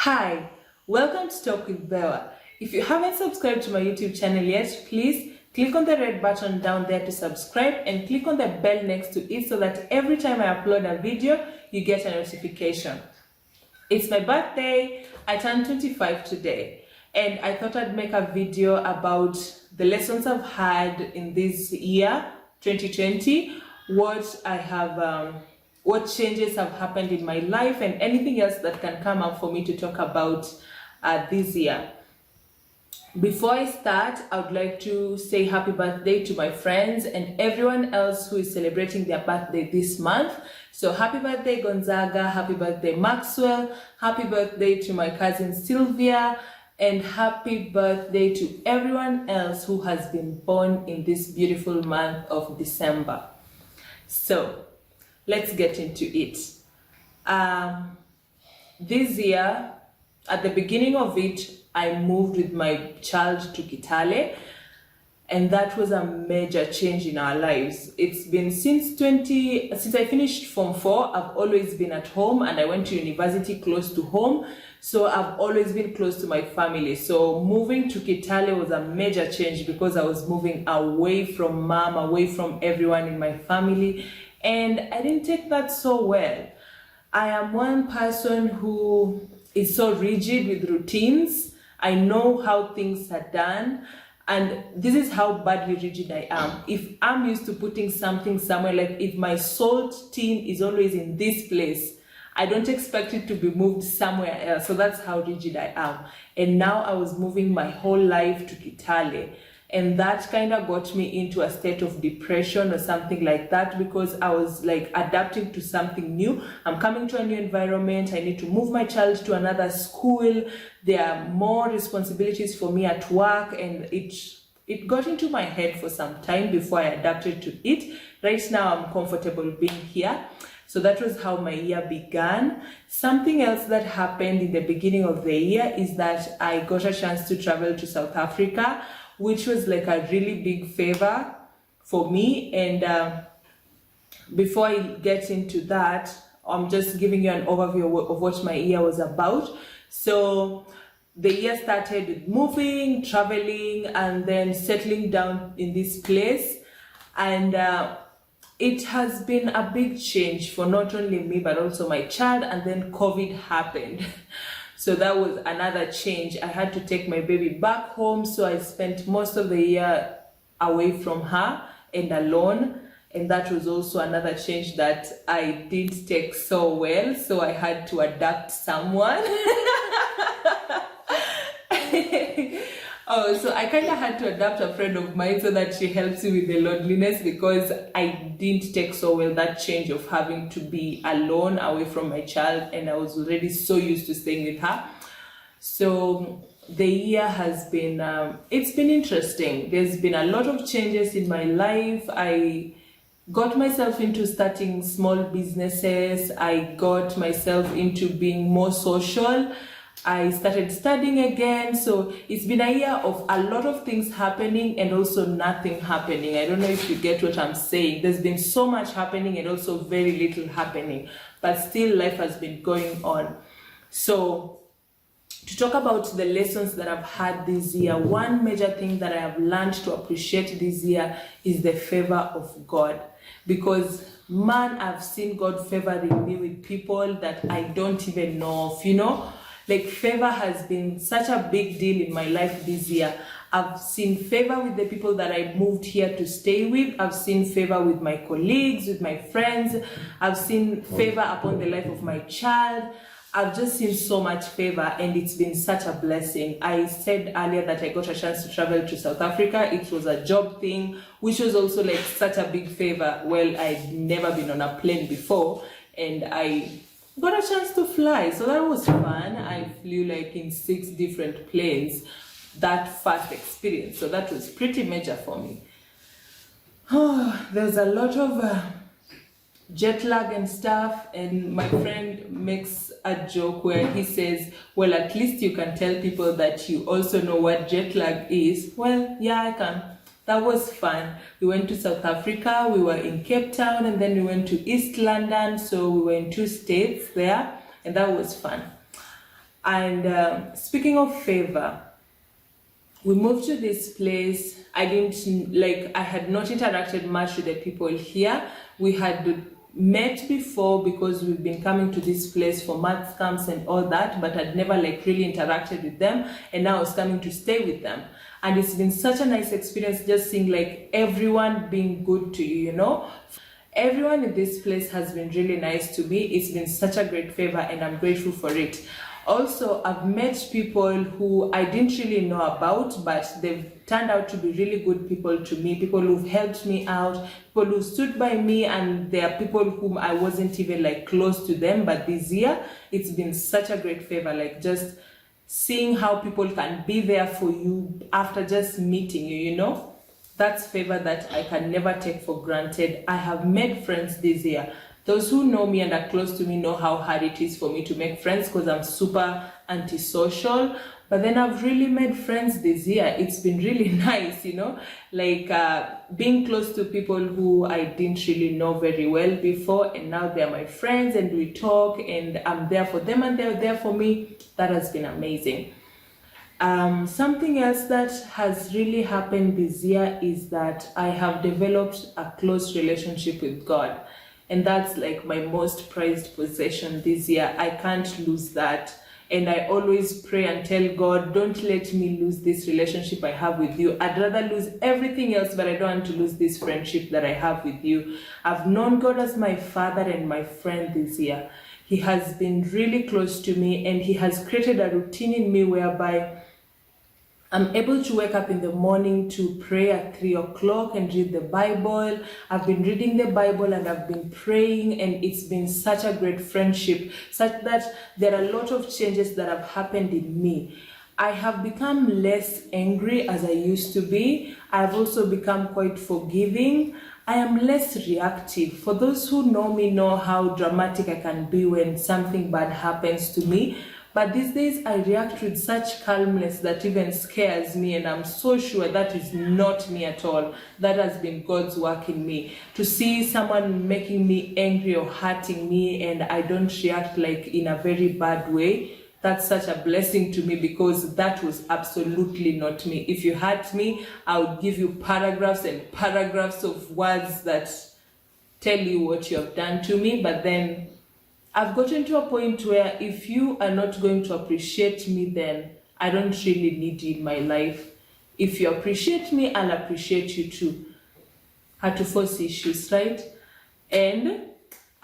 Hi, welcome to Talk with Bella. If you haven't subscribed to my YouTube channel yet, please click on the red button down there to subscribe and click on the bell next to it so that every time I upload a video, you get a notification. It's my birthday. I turned 25 today, and I thought I'd make a video about the lessons I've had in this year, 2020, what changes have happened in my life, and anything else that can come up for me to talk about this year. Before I start, I would like to say happy birthday to my friends and everyone else who is celebrating their birthday this month. So happy birthday Gonzaga, happy birthday Maxwell, happy birthday to my cousin Sylvia, and happy birthday to everyone else who has been born in this beautiful month of December. So let's get into it. This year, at the beginning of it, I moved with my child to Kitale, and that was a major change in our lives. It's been since I finished Form 4, I've always been at home, and I went to university close to home, so I've always been close to my family. So moving to Kitale was a major change because I was moving away from mom, away from everyone in my family, and I didn't take that so well. I am one person who is so rigid with routines. I know how things are done, and this is how badly rigid I am. If I'm used to putting something somewhere, like if my salt tin is always in this place, I don't expect it to be moved somewhere else. So that's how rigid I am. And now I was moving my whole life to Kitale, and that kind of got me into a state of depression or something like that, because I was like adapting to something new. I'm coming to a new environment. I need to move my child to another school. There are more responsibilities for me at work, and it got into my head for some time before I adapted to it. Right now, I'm comfortable being here. So that was how my year began. Something else that happened in the beginning of the year is that I got a chance to travel to South Africa, which was like a really big favor for me. And before I get into that, I'm just giving you an overview of what my year was about. So the year started with moving, traveling, and then settling down in this place. And it has been a big change for not only me, but also my child. And then COVID happened. So that was another change. I had to take my baby back home. So I spent most of the year away from her and alone. And that was also another change that I didn't take so well. So I had to adapt someone. So I kind of had to adapt a friend of mine so that she helps me with the loneliness, because I didn't take so well that change of having to be alone away from my child, and I was already so used to staying with her. So the year has been, it's been interesting. There's been a lot of changes in my life. I got myself into starting small businesses. I got myself into being more social. I started studying again. So it's been a year of a lot of things happening and also nothing happening. I don't know if you get what I'm saying. There's been so much happening and also very little happening, but still life has been going on. So to talk about the lessons that I've had this year, one major thing that I have learned to appreciate this year is the favor of God. Because man, I've seen God favoring me with people that I don't even know of, Like favor has been such a big deal in my life this year. I've seen favor with the people that I moved here to stay with. I've seen favor with my colleagues, with my friends. I've seen favor upon the life of my child. I've just seen so much favor, and it's been such a blessing. I said earlier that I got a chance to travel to South Africa. It was a job thing, which was also like such a big favor. Well, I'd never been on a plane before, and I got a chance to fly. So that was fun. I flew like in 6 different planes that first experience. So that was pretty major for me. There's a lot of jet lag and stuff, and my friend makes a joke where he says, well, at least you can tell people that you also know what jet lag is. Well, yeah, I can. That was fun. We went to South Africa, we were in Cape Town, and then we went to East London. So we were in 2 states there, and that was fun. And speaking of favor, we moved to this place. I had not interacted much with the people here. We had met before because we've been coming to this place for math camps and all that, but I'd never really interacted with them, and now I was coming to stay with them. And it's been such a nice experience just seeing everyone being good to you, Everyone in this place has been really nice to me. It's been such a great favor, and I'm grateful for it. Also, I've met people who I didn't really know about, but they've turned out to be really good people to me, people who've helped me out, people who stood by me, and there are people whom I wasn't even close to them, but this year, it's been such a great favor, just seeing how people can be there for you after just meeting you, That's favor that I can never take for granted. I have made friends this year. Those who know me and are close to me know how hard it is for me to make friends because I'm super antisocial. But then I've really made friends this year. It's been really nice, being close to people who I didn't really know very well before, and now they're my friends and we talk and I'm there for them and they're there for me. That has been amazing. Something else that has really happened this year is that I have developed a close relationship with God. And that's my most prized possession this year. I can't lose that. And I always pray and tell God, don't let me lose this relationship I have with you. I'd rather lose everything else, but I don't want to lose this friendship that I have with you. I've known God as my Father and my friend this year. He has been really close to me, and He has created a routine in me whereby I'm able to wake up in the morning to pray at 3 o'clock and read the Bible. I've been reading the Bible and I've been praying, and it's been such a great friendship, such that there are a lot of changes that have happened in me. I have become less angry as I used to be. I've also become quite forgiving. I am less reactive. For those who know me know how dramatic I can be when something bad happens to me. But these days I react with such calmness that even scares me, and I'm so sure that is not me at all. That has been God's work in me. To see someone making me angry or hurting me and I don't react in a very bad way, that's such a blessing to me because that was absolutely not me. If you hurt me, I would give you paragraphs and paragraphs of words that tell you what you have done to me, but then I've gotten to a point where if you are not going to appreciate me, then I don't really need you in my life. If you appreciate me, I'll appreciate you too. Had to force issues, right? And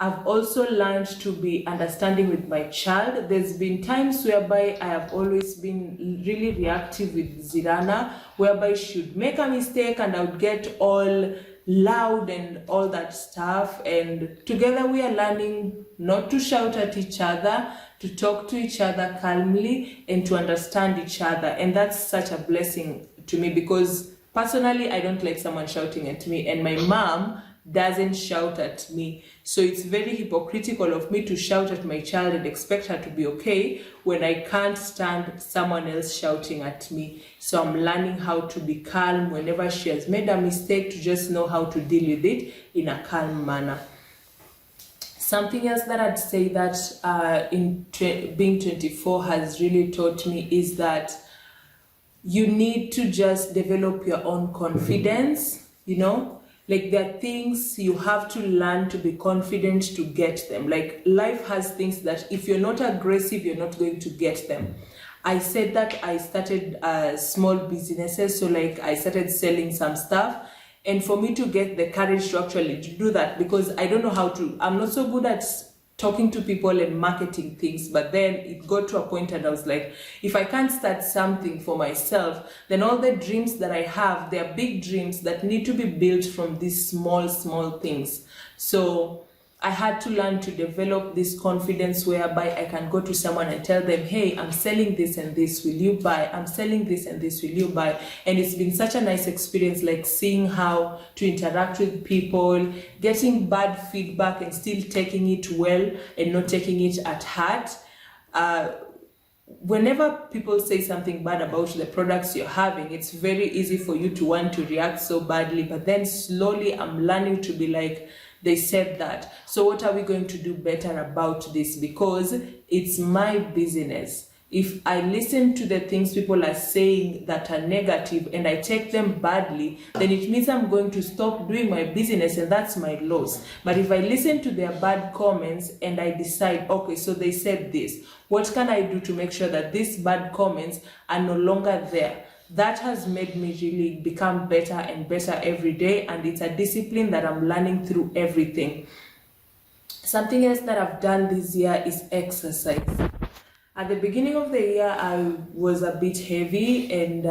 I've also learned to be understanding with my child. There's been times whereby I have always been really reactive with Zirana, whereby she would make a mistake and I would get all loud and all that stuff, and together we are learning not to shout at each other, to talk to each other calmly and to understand each other. And that's such a blessing to me because personally I don't like someone shouting at me, and my mom doesn't shout at me, so it's very hypocritical of me to shout at my child and expect her to be okay when I can't stand someone else shouting at me. So I'm learning how to be calm whenever she has made a mistake, to just know how to deal with it in a calm manner. Something else that I'd say that being 24 has really taught me is that you need to just develop your own confidence, there are things you have to learn to be confident to get them. Life has things that if you're not aggressive, you're not going to get them. I said that I started small businesses. So I started selling some stuff. And for me to get the courage to actually do that, because I don't know how to, I'm not so good at talking to people and marketing things, but then it got to a point and I was like, if I can't start something for myself, then all the dreams that I have, they're big dreams that need to be built from these small things. So I had to learn to develop this confidence whereby I can go to someone and tell them, hey, I'm selling this and this, will you buy? I'm selling this and this, will you buy? And it's been such a nice experience, seeing how to interact with people, getting bad feedback and still taking it well and not taking it at heart. Whenever people say something bad about the products you're having, it's very easy for you to want to react so badly. But then slowly I'm learning to be they said that, so what are we going to do better about this? Because it's my business. if I listen to the things people are saying that are negative and I take them badly, then it means I'm going to stop doing my business, and that's my loss. But if I listen to their bad comments and I decide, okay, so they said this, what can I do to make sure that these bad comments are no longer there? That has made me really become better and better every day, and it's a discipline that I'm learning through everything. Something else that I've done this year is exercise. At the beginning of the year, I was a bit heavy, and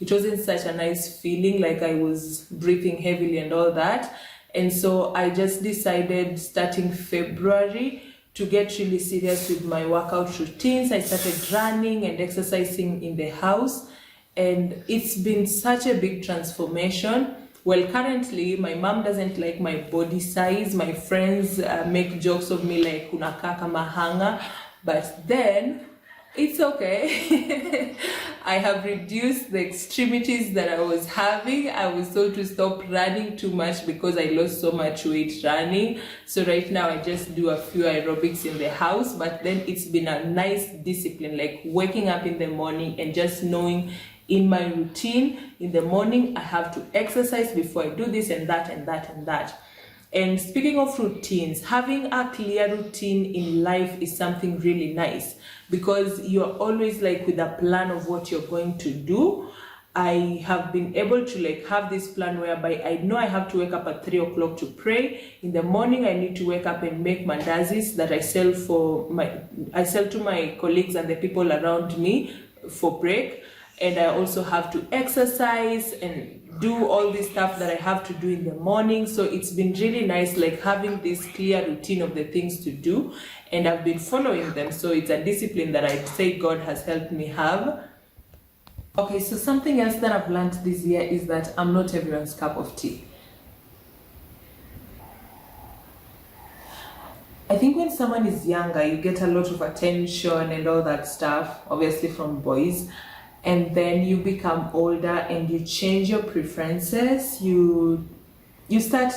it wasn't such a nice feeling, like I was breathing heavily and all that. And so I just decided starting February to get really serious with my workout routines. I started running and exercising in the house, and it's been such a big transformation. Well, currently, my mom doesn't like my body size. My friends make jokes of me like, unakaa kama hanga. But then, it's okay. I have reduced the extremities that I was having. I was told to stop running too much because I lost so much weight running. So right now, I just do a few aerobics in the house. But then it's been a nice discipline, like waking up in the morning and just knowing in my routine, in the morning, I have to exercise before I do this and that and that and that. And speaking of routines, having a clear routine in life is something really nice, because you're always like with a plan of what you're going to do. I have been able to like have this plan whereby I know I have to wake up at 3 o'clock to pray. In the morning, I need to wake up and make mandazis that I sell to my colleagues and the people around me for break. And I also have to exercise and do all this stuff that I have to do in the morning. So it's been really nice, like having this clear routine of the things to do, and I've been following them. So it's a discipline that I say God has helped me have. Okay, so something else that I've learned this year is that I'm not everyone's cup of tea. I think when someone is younger, you get a lot of attention and all that stuff, obviously from boys. And then you become older and you change your preferences. You start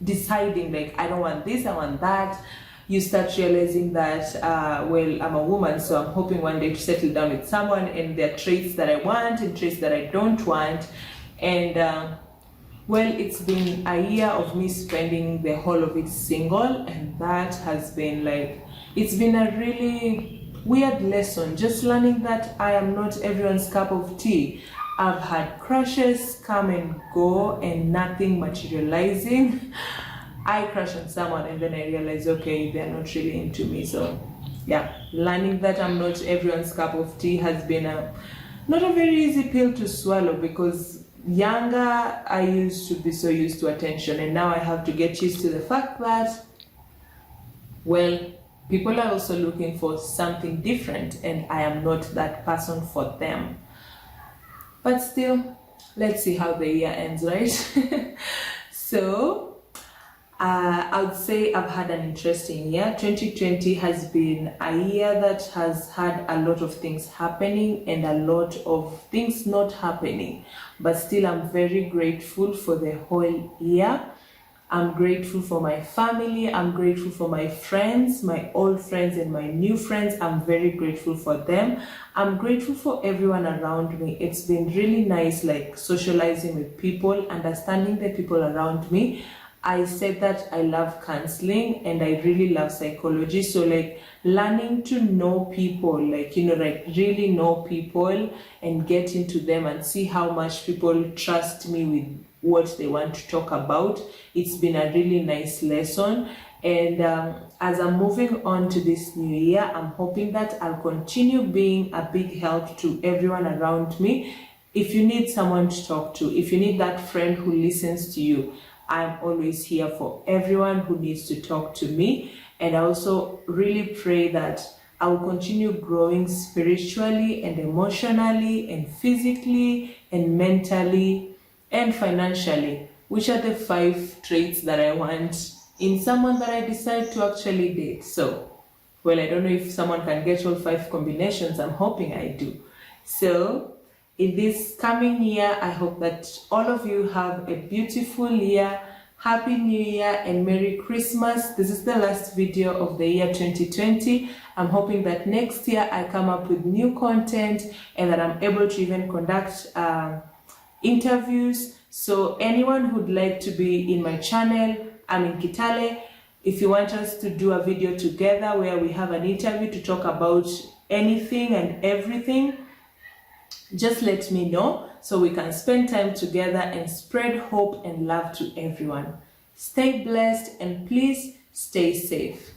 deciding, like, I don't want this, I want that. You start realizing that, well, I'm a woman, so I'm hoping one day to settle down with someone, and there are traits that I want and traits that I don't want. And well, it's been a year of me spending the whole of it single, and that has been like, it's been a really weird lesson, just learning that I am not everyone's cup of tea. I've had crushes come and go and nothing materializing. I crush on someone and then I realize, okay, they're not really into me. So yeah, learning that I'm not everyone's cup of tea has been not a very easy pill to swallow, because younger I used to be so used to attention, and now I have to get used to the fact that, well, people are also looking for something different, and I am not that person for them. But still, let's see how the year ends, right? So, I would say I've had an interesting year. 2020 has been a year that has had a lot of things happening and a lot of things not happening. But still, I'm very grateful for the whole year. I'm grateful for my family. I'm grateful for my friends, my old friends and my new friends. I'm very grateful for them. I'm grateful for everyone around me. It's been really nice, like socializing with people, understanding the people around me. I said that I love counseling and I really love psychology. So like learning to know people, like, like really know people and get into them and see how much people trust me with what they want to talk about. It's been a really nice lesson. And as I'm moving on to this new year, I'm hoping that I'll continue being a big help to everyone around me. If you need someone to talk to, if you need that friend who listens to you, I'm always here for everyone who needs to talk to me. And I also really pray that I will continue growing spiritually and emotionally and physically and mentally and financially, which are the 5 traits that I want in someone that I decide to actually date. So, well, I don't know if someone can get all 5 combinations. I'm hoping I do. So, in this coming year, I hope that all of you have a beautiful year, Happy New Year and Merry Christmas. This is the last video of the year 2020. I'm hoping that next year I come up with new content and that I'm able to even conduct interviews. So anyone who'd like to be in my channel, I'm in Kitale. If you want us to do a video together where we have an interview to talk about anything and everything, just let me know so we can spend time together and spread hope and love to everyone. Stay blessed and please stay safe.